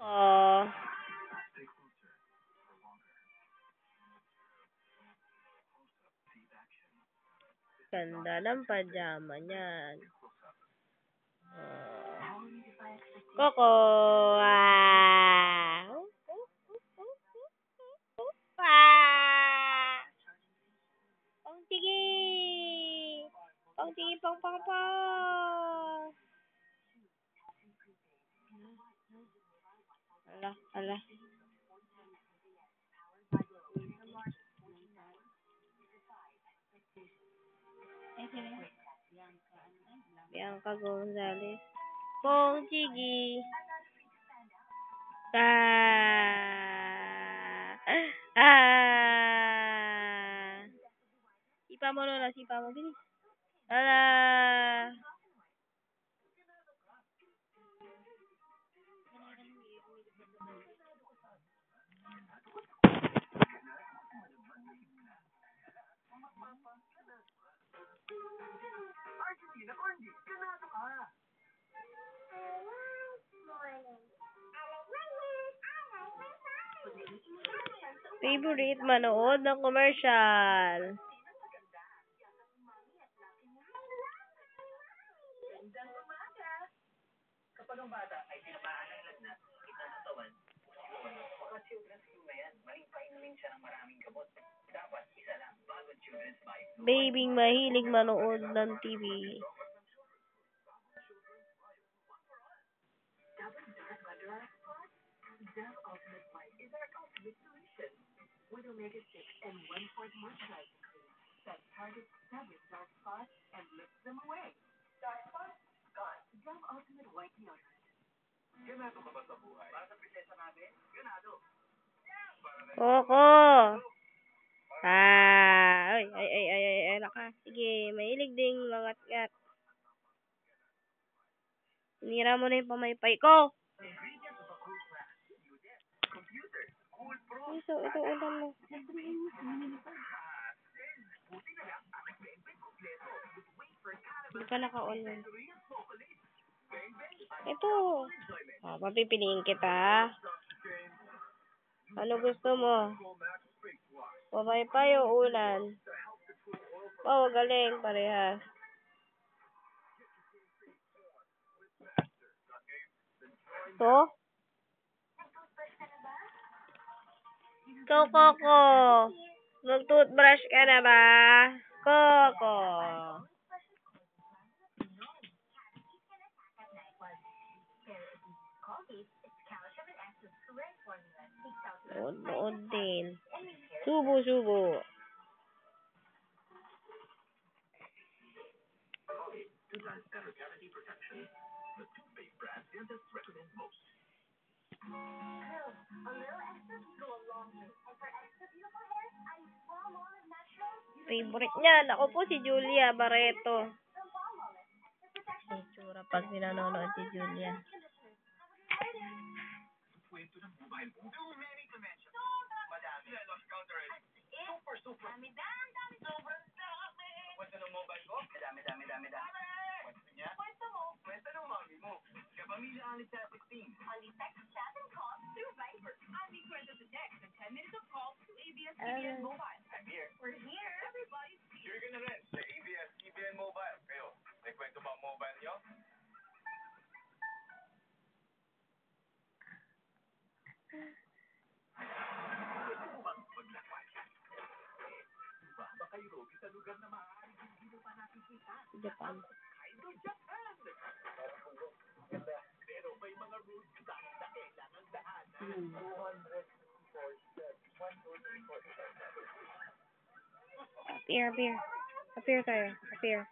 Oh, ganda ng pajama niyan. Oh. Coco. Ah. Ah. Pong sige. Pong sige, pong pong pong. Ala, ala. Bianca Gonzalez. Pong sige. Ah. Ah. Sipa mo, Lola. Sipa mo. Bilis. Ala. Favorite manood ng commercial. Babing mahilig manood ng TV. Coco. Ah, ay, naka. Sige, mahilig ding mangat-ngat. Sinira mo na yung pamaypay ko. Ito ulan mo. Hindi ka naka-on yun. Ito. Oh, papipiliin kita. Ano gusto mo? Pamaypay o ulan? Oh, galing. Parehas. To? Coco. Mag-toothbrush ka na ba? Coco. Nood din. Subo. Favorite niyan. Ako po si Julia Barreto. Itsura pag pinanonood si Julia. Japan. Appear tayo. Appear.